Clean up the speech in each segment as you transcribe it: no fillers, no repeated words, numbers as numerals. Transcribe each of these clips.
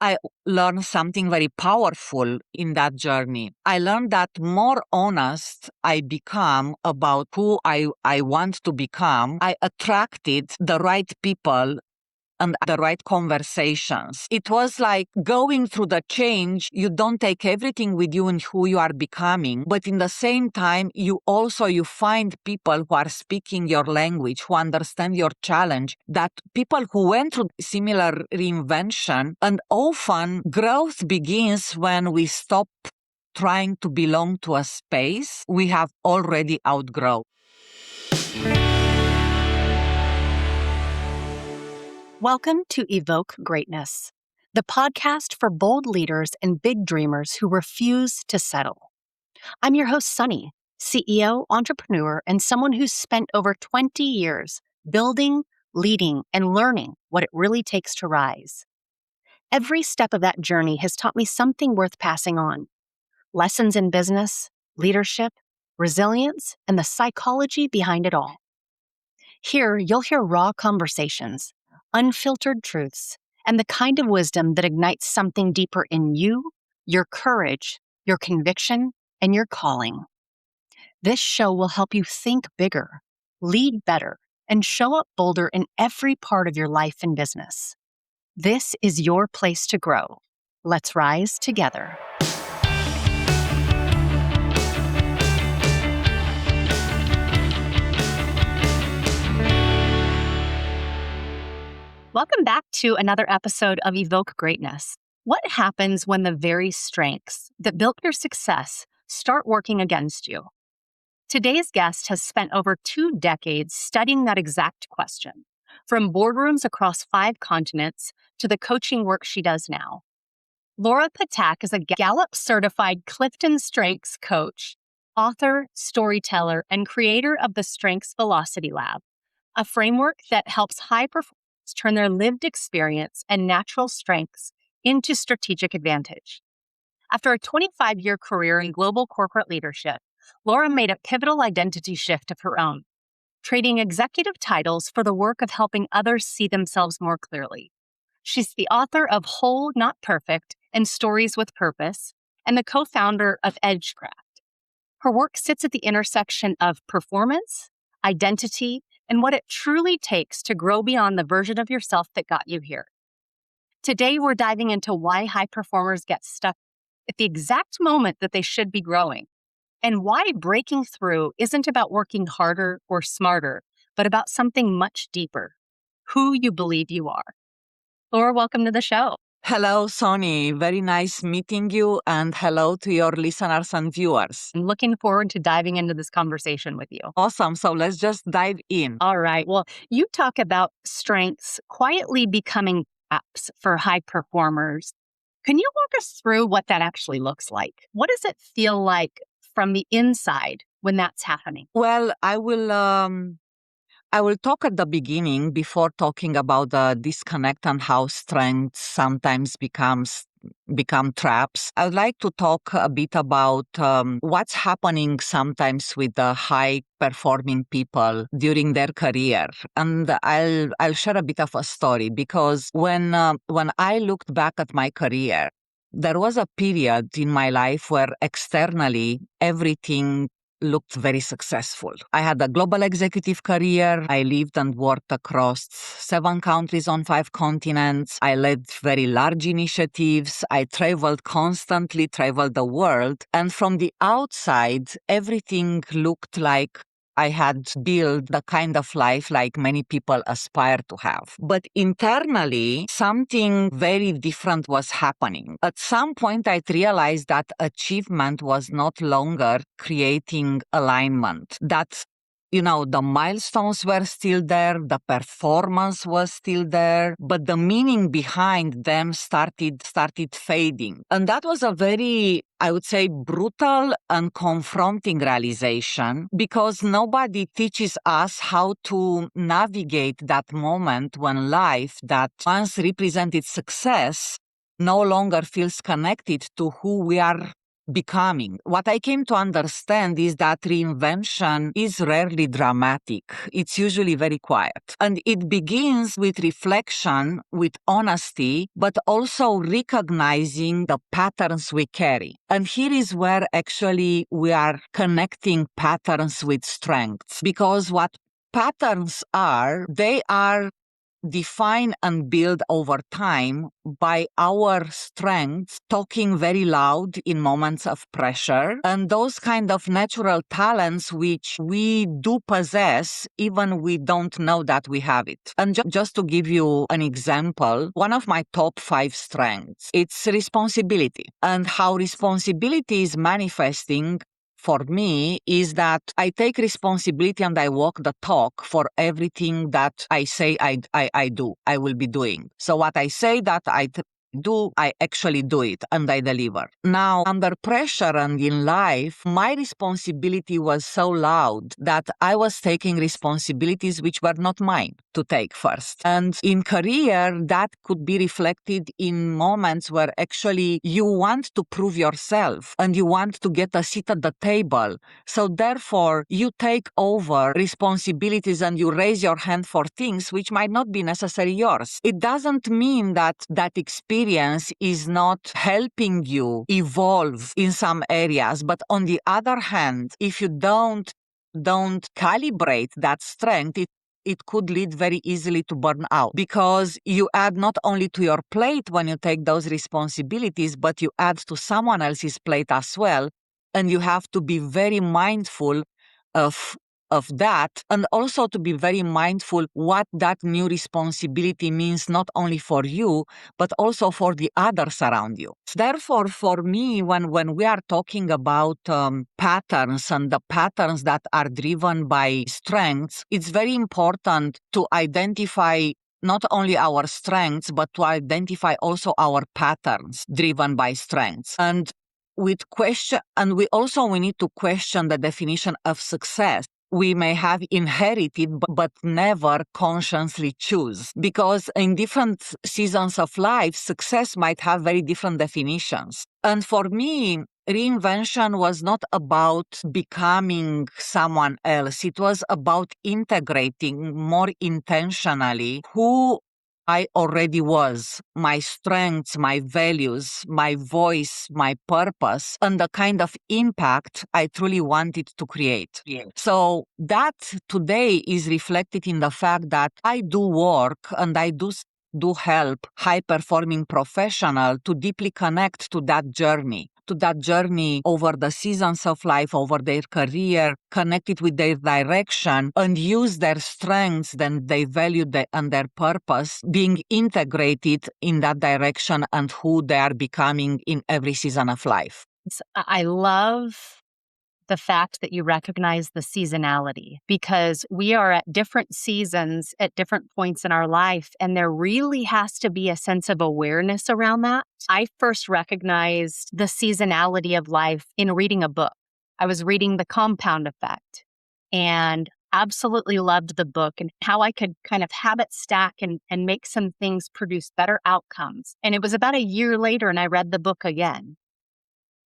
I learned something very powerful in that journey. I learned that more honest I become about who I want to become, I attracted the right people and the right conversations. It was like going through the change. You don't take everything with you in who you are becoming, but in the same time, you find people who are speaking your language, who understand your challenge, that people who went through similar reinvention. And often growth begins when we stop trying to belong to a space we have already outgrown. Welcome to Evoke Greatness, the podcast for bold leaders and big dreamers who refuse to settle. I'm your host, Sonnie, CEO, entrepreneur, and someone who's spent over 20 years building, leading, and learning what it really takes to rise. Every step of that journey has taught me something worth passing on. Lessons in business, leadership, resilience, and the psychology behind it all. Here, you'll hear raw conversations, unfiltered truths, and the kind of wisdom that ignites something deeper in you, your courage, your conviction, and your calling. This show will help you think bigger, lead better, and show up bolder in every part of your life and business. This is your place to grow. Let's rise together. Welcome back to another episode of Evoke Greatness. What happens when the very strengths that built your success start working against you? Today's guest has spent over 2 decades studying that exact question, from boardrooms across 5 continents to the coaching work she does now. Laur Patak is a Gallup-Certified CliftonStrengths coach, author, storyteller, and creator of the Strengths Velocity Lab, a framework that helps high performers turn their lived experience and natural strengths into strategic advantage. After a 25-year career in global corporate leadership, Laura made a pivotal identity shift of her own, trading executive titles for the work of helping others see themselves more clearly. She's the author of Whole, Not Perfect, and Stories with Purpose, and the co-founder of Edgecraft. Her work sits at the intersection of performance, identity, and what it truly takes to grow beyond the version of yourself that got you here. Today, we're diving into why high performers get stuck at the exact moment that they should be growing, and why breaking through isn't about working harder or smarter, but about something much deeper, who you believe you are. Laura, welcome to the show. Hello, Sonnie. Very nice meeting you, and hello to your listeners and viewers. I'm looking forward to diving into this conversation with you. Awesome. So let's just dive in. All right. Well, you talk about strengths quietly becoming traps for high performers. Can you walk us through what that actually looks like? What does it feel like from the inside when that's happening? Well, I will talk at the beginning before talking about the disconnect and how strengths sometimes become traps. I would like to talk a bit about what's happening sometimes with the high performing people during their career, and I'll share a bit of a story, because when I looked back at my career, there was a period in my life where externally everything looked very successful. I had a global executive career. I lived and worked across 7 countries on 5 continents. I led very large initiatives. I traveled constantly, traveled the world. And from the outside, everything looked like I had built the kind of life like many people aspire to have. But internally, something very different was happening. At some point, I realized that achievement was not longer creating alignment. That the milestones were still there, the performance was still there, but the meaning behind them started fading. And that was a very, I would say, brutal and confronting realization, because nobody teaches us how to navigate that moment when life that once represented success no longer feels connected to who we are becoming. What I came to understand is that reinvention is rarely dramatic. It's usually very quiet. And it begins with reflection, with honesty, but also recognizing the patterns we carry. And here is where actually we are connecting patterns with strengths. Because what patterns are, they are define and build over time by our strengths talking very loud in moments of pressure and those kind of natural talents which we do possess even we don't know that we have it. And just to give you an example, one of my top 5 strengths, it's responsibility, and how responsibility is manifesting for me is that I take responsibility and I walk the talk for everything that I say I do, I will be doing. So what I say that I do, I actually do it and I deliver. Now, under pressure and in life, my responsibility was so loud that I was taking responsibilities which were not mine to take first. And in career, that could be reflected in moments where actually you want to prove yourself and you want to get a seat at the table. So therefore, you take over responsibilities and you raise your hand for things which might not be necessarily yours. It doesn't mean that that experience is not helping you evolve in some areas, but on the other hand, if you don't calibrate that strength, it could lead very easily to burnout, because you add not only to your plate when you take those responsibilities, but you add to someone else's plate as well. And you have to be very mindful of that, and also to be very mindful what that new responsibility means not only for you, but also for the others around you. Therefore, for me, when we are talking about patterns and the patterns that are driven by strengths, it's very important to identify not only our strengths, but to identify also our patterns driven by strengths. And we need to question the definition of success we may have inherited but never consciously choose. Because in different seasons of life, success might have very different definitions. And for me, reinvention was not about becoming someone else. It was about integrating more intentionally who I already was, my strengths, my values, my voice, my purpose, and the kind of impact I truly wanted to create. Yeah. So that today is reflected in the fact that I do work and I do help high-performing professionals to deeply connect to that journey over the seasons of life, over their career, connected with their direction, and use their strengths, then they value and their purpose being integrated in that direction and who they are becoming in every season of life. I love the fact that you recognize the seasonality, because we are at different seasons at different points in our life, and there really has to be a sense of awareness around that. I first recognized the seasonality of life in reading a book. I was reading The Compound Effect and absolutely loved the book and how I could kind of habit stack and make some things produce better outcomes. And it was about a year later and I read the book again.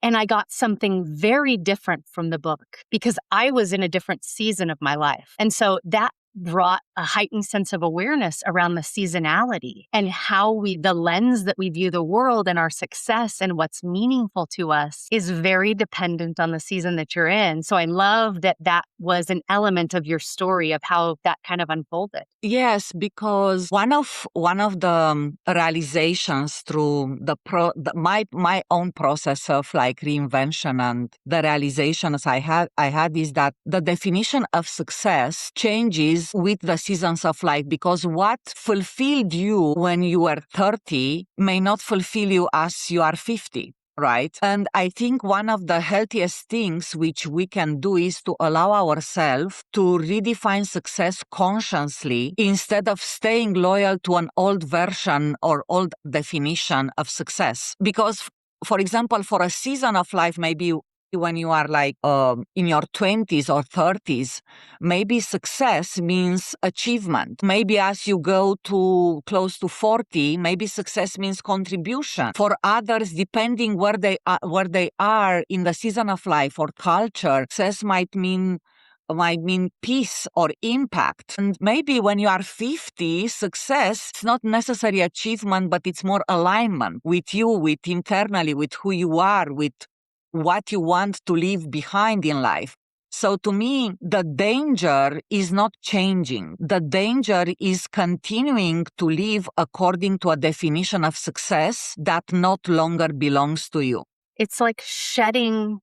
And I got something very different from the book because I was in a different season of my life. And so that brought a heightened sense of awareness around the seasonality and how the lens that we view the world and our success and what's meaningful to us is very dependent on the season that you're in. So I love that that was an element of your story of how that kind of unfolded. Yes, because one of the realizations through my own process of like reinvention and the realizations I had is that the definition of success changes with the seasons of life, because what fulfilled you when you were 30 may not fulfill you as you are 50. Right. And I think one of the healthiest things which we can do is to allow ourselves to redefine success consciously instead of staying loyal to an old version or old definition of success. Because, for example, for a season of life, maybe when you are like in your 20s or 30s, maybe success means achievement. Maybe as you go to close to 40, maybe success means contribution. For others, depending where they are in the season of life or culture, success might mean peace or impact. And maybe when you are 50, success is not necessarily achievement, but it's more alignment with you, with internally, with who you are, with what you want to leave behind in life. So to me, the danger is not changing. The danger is continuing to live according to a definition of success that not longer belongs to you. It's like shedding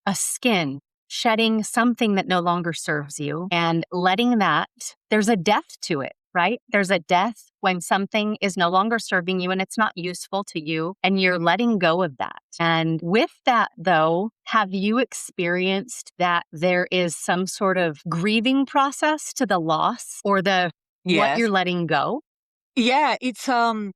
a skin, shedding something that no longer serves you and letting that, there's a death to it, right? There's a death when something is no longer serving you and it's not useful to you and you're letting go of that. And with that though, have you experienced that there is some sort of grieving process to the loss or what Yes. you're letting go? Yeah, it's a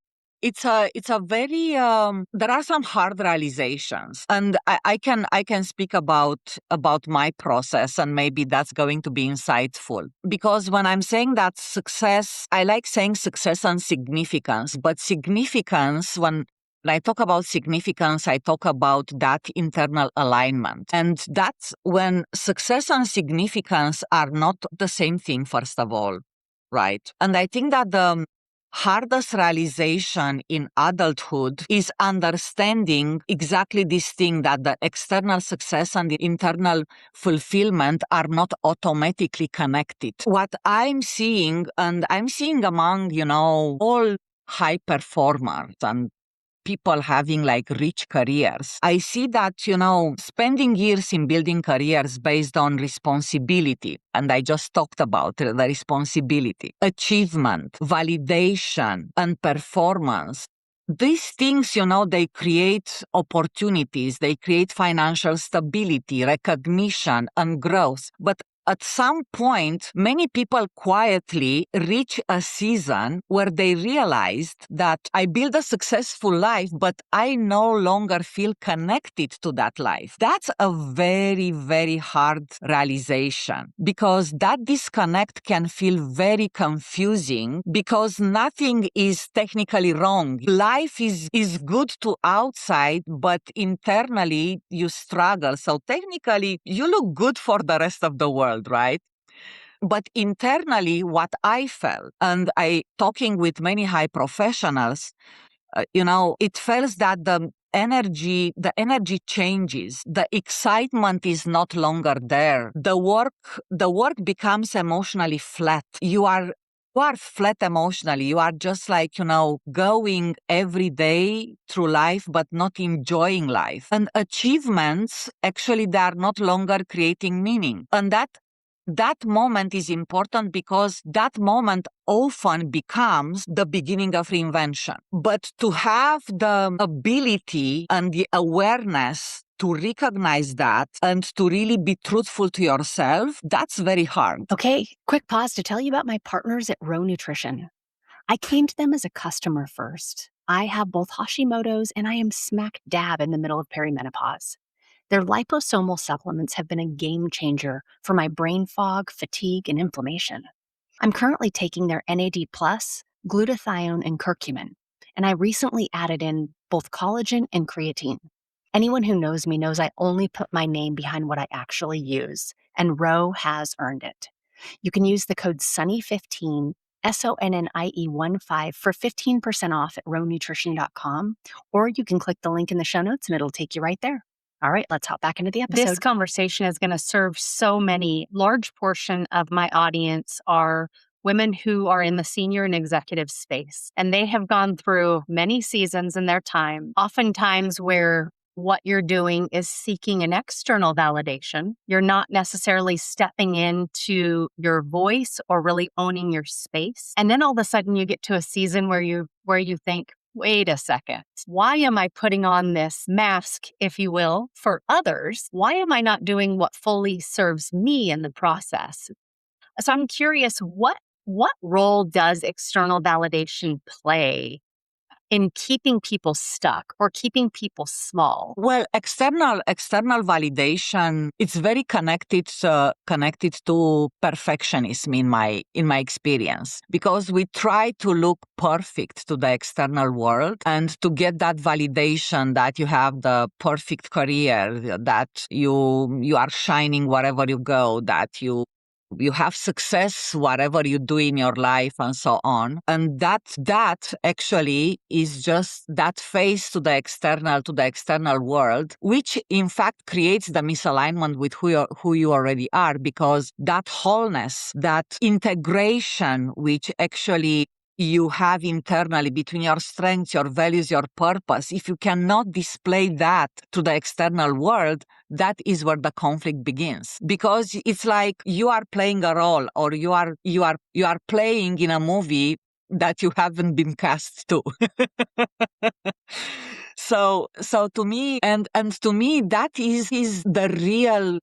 very there are some hard realizations, and I can speak about my process, and maybe that's going to be insightful. Because when I'm saying that success, I like saying success and significance, but significance, when I talk about significance, I talk about that internal alignment. And that's when success and significance are not the same thing, first of all, right? And I think that the hardest realization in adulthood is understanding exactly this thing, that the external success and the internal fulfillment are not automatically connected. What I'm seeing, and I'm seeing among, all high performers and people having like rich careers, I see that, spending years in building careers based on responsibility, and I just talked about the responsibility, achievement, validation, and performance. These things, they create opportunities, they create financial stability, recognition, and growth. But at some point, many people quietly reach a season where they realized that I build a successful life, but I no longer feel connected to that life. That's a very, very hard realization, because that disconnect can feel very confusing, because nothing is technically wrong. Life is good to outside, but internally you struggle. So technically you look good for the rest of the world, right? But internally, what I felt, and talking with many high professionals, it feels that the energy changes. The excitement is not longer there. The work becomes emotionally flat. You are flat emotionally. You are just like, going every day through life, but not enjoying life. And achievements, actually, they are not longer creating meaning. And that moment is important, because that moment often becomes the beginning of reinvention. But to have the ability and the awareness to recognize that and to really be truthful to yourself, that's very hard. Okay, quick pause to tell you about my partners at Row Nutrition. I came to them as a customer first. I have both Hashimoto's and I am smack dab in the middle of perimenopause. Their liposomal supplements have been a game changer for my brain fog, fatigue, and inflammation. I'm currently taking their NAD+, glutathione, and curcumin, and I recently added in both collagen and creatine. Anyone who knows me knows I only put my name behind what I actually use, and Row has earned it. You can use the code SONNIE15, SONNIE15 for 15% off at rownutrition.com, or you can click the link in the show notes and it'll take you right there. All right, let's hop back into the episode. This conversation is going to serve so many. Large portion of my audience are women who are in the senior and executive space, and they have gone through many seasons in their time, oftentimes where what you're doing is seeking an external validation. You're not necessarily stepping into your voice or really owning your space. And then all of a sudden you get to a season where you think, wait a second, why am I putting on this mask, if you will, for others? Why am I not doing what fully serves me in the process? So I'm curious, what role does external validation play in keeping people stuck or keeping people small? Well, external validation, it's very connected to perfectionism in my experience, because we try to look perfect to the external world and to get that validation that you have the perfect career, that you are shining wherever you go, that you have success whatever you do in your life, and so on. And that actually is just that face to the external world, which in fact creates the misalignment with who you already are, because that wholeness, that integration, which actually you have internally between your strengths, your values, your purpose, if you cannot display that to the external world, that is where the conflict begins. Because it's like you are playing a role, or you are playing in a movie that you haven't been cast to. So to me, and to me, that is the real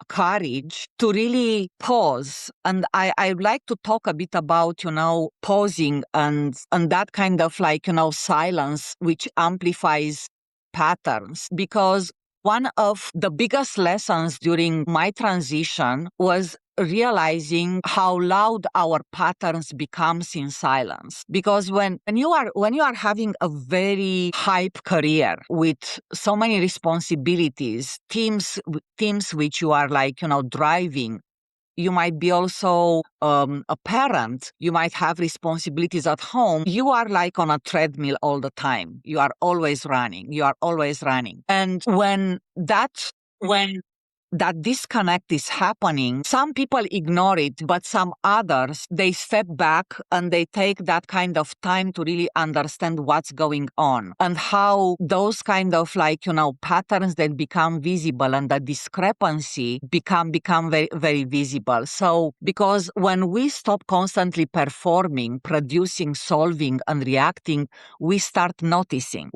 courage to really pause. And I'd like to talk a bit about, pausing and that kind of silence, which amplifies patterns. Because one of the biggest lessons during my transition was realizing how loud our patterns becomes in silence. Because when you are having a very hype career with so many responsibilities, teams which you are driving, you might be also a parent. You might have responsibilities at home. You are like on a treadmill all the time. You are always running. And when that disconnect is happening, some people ignore it, but some others, they step back and they take that kind of time to really understand what's going on, and how those kind of patterns that become visible, and the discrepancy become very, very visible. So, because when we stop constantly performing, producing, solving, and reacting, we start noticing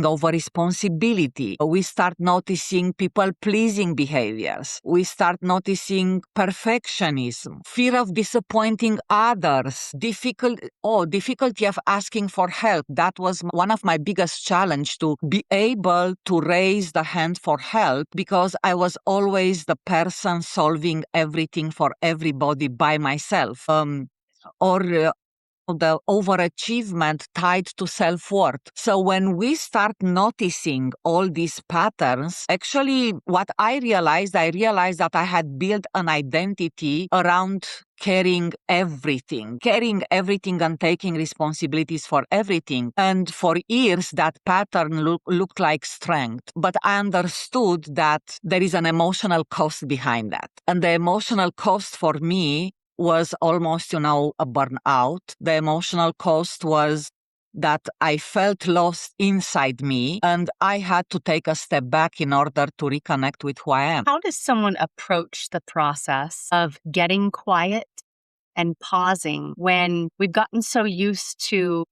over responsibility. We start noticing people pleasing behaviors. We start noticing perfectionism, fear of disappointing others, difficulty of asking for help. That was one of my biggest challenge, to be able to raise the hand for help, because I was always the person solving everything for everybody by myself. Or the overachievement tied to self-worth. So when we start noticing all these patterns, actually what I realized that I had built an identity around carrying everything and taking responsibilities for everything. And for years, that pattern looked like strength. But I understood that there is an emotional cost behind that. And the emotional cost for me was almost, a burnout. The emotional cost was that I felt lost inside me, and I had to take a step back in order to reconnect with who I am. How does someone approach the process of getting quiet and pausing when we've gotten so used to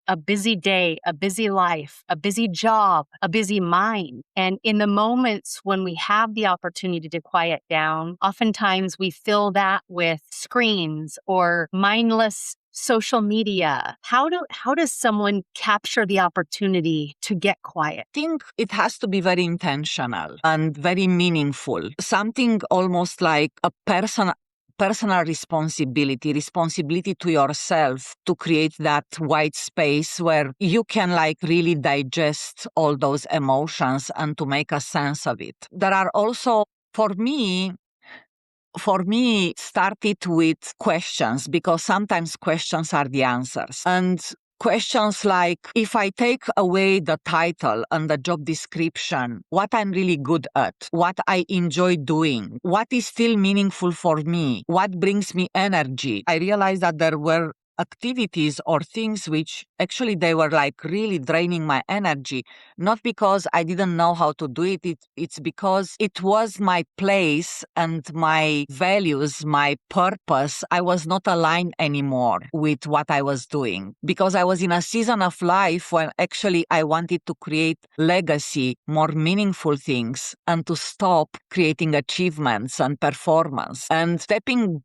a busy day, a busy life, a busy job, a busy mind? And in the moments when we have the opportunity to quiet down, oftentimes we fill that with screens or mindless social media. How does someone capture the opportunity to get quiet? I think it has to be very intentional and very meaningful. Something almost like a personal responsibility to yourself, to create that white space where you can really digest all those emotions and to make a sense of it. There are also, for me, started with questions, because sometimes questions are the answers. And questions like, if I take away the title and the job description, what I'm really good at, what I enjoy doing, what is still meaningful for me, what brings me energy. I realized that there were activities or things which actually they were really draining my energy, not because I didn't know how to do it. It's because it was my place and my values, my purpose. I was not aligned anymore with what I was doing, because I was in a season of life when actually I wanted to create legacy, more meaningful things, and to stop creating achievements and performance. And stepping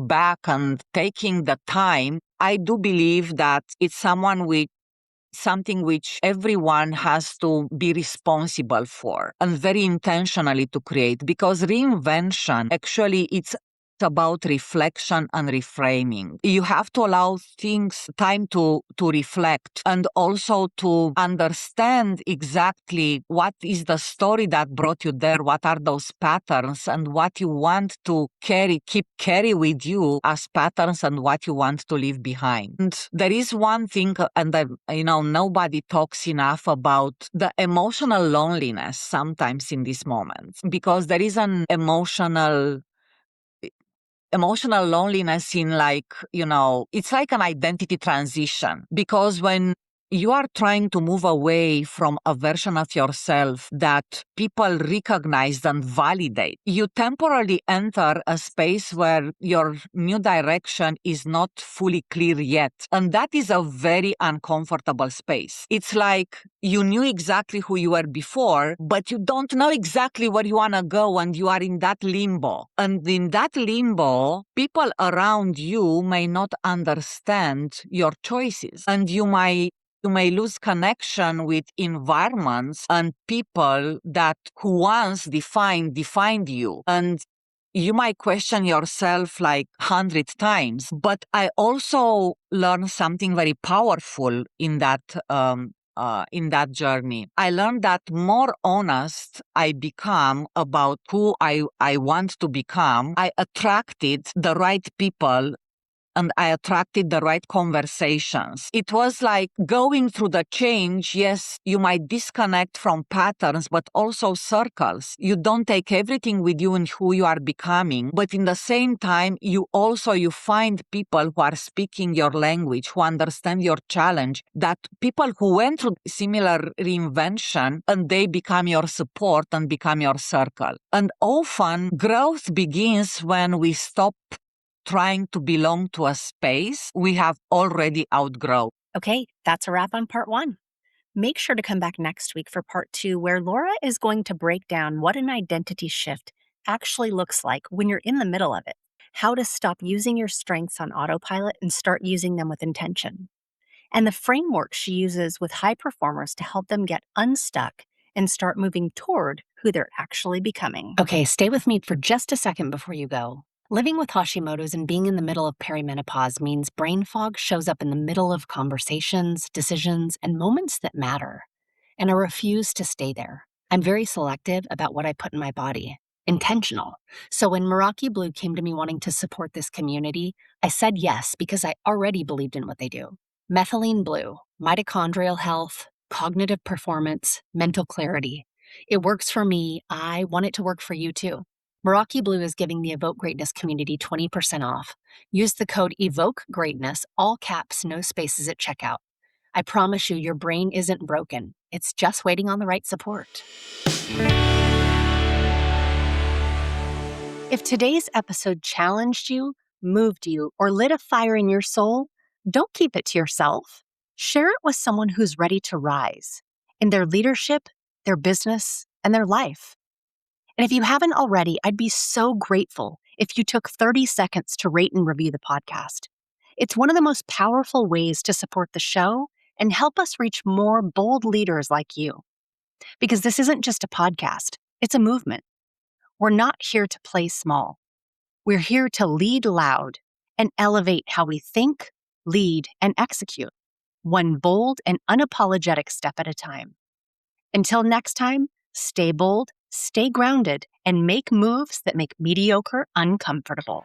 back and taking the time I do believe that it's something which everyone has to be responsible for and very intentionally to create, because reinvention actually it's about reflection and reframing. You have to allow things time to reflect and also to understand exactly what is the story that brought you there, what are those patterns, and what you want to carry with you as patterns, and what you want to leave behind. And there is one thing, and nobody talks enough about the emotional loneliness sometimes in these moments, because there is an emotional loneliness in, it's like an identity transition, because when you are trying to move away from a version of yourself that people recognize and validate, you temporarily enter a space where your new direction is not fully clear yet. And that is a very uncomfortable space. It's like you knew exactly who you were before, but you don't know exactly where you want to go, and you are in that limbo. And in that limbo, people around you may not understand your choices, and you may lose connection with environments and people that who once defined you. And you might question yourself like 100 times. But I also learned something very powerful in that journey. I learned that more honest I become about who I want to become, I attracted the right people and I attracted the right conversations. It was like going through the change. Yes, you might disconnect from patterns, but also circles. You don't take everything with you in who you are becoming, but in the same time, you find people who are speaking your language, who understand your challenge, that people who went through similar reinvention, and they become your support and become your circle. And often growth begins when we stop trying to belong to a space we have already outgrown. Okay, that's a wrap on part 1. Make sure to come back next week for part 2, where Laura is going to break down what an identity shift actually looks like when you're in the middle of it, how to stop using your strengths on autopilot and start using them with intention, and the framework she uses with high performers to help them get unstuck and start moving toward who they're actually becoming. Okay, stay with me for just a second before you go. Living with Hashimoto's and being in the middle of perimenopause means brain fog shows up in the middle of conversations, decisions, and moments that matter. And I refuse to stay there. I'm very selective about what I put in my body, intentional. So when Meraki Blue came to me wanting to support this community, I said yes because I already believed in what they do. Methylene Blue, mitochondrial health, cognitive performance, mental clarity. It works for me. I want it to work for you too. Meraki Blue is giving the Evoke Greatness community 20% off. Use the code EVOKEGREATNESS, all caps, no spaces at checkout. I promise you, your brain isn't broken. It's just waiting on the right support. If today's episode challenged you, moved you, or lit a fire in your soul, don't keep it to yourself. Share it with someone who's ready to rise in their leadership, their business, and their life. And if you haven't already, I'd be so grateful if you took 30 seconds to rate and review the podcast. It's one of the most powerful ways to support the show and help us reach more bold leaders like you. Because this isn't just a podcast, it's a movement. We're not here to play small. We're here to lead loud and elevate how we think, lead, and execute, one bold and unapologetic step at a time. Until next time, stay bold, stay grounded, and make moves that make mediocre uncomfortable.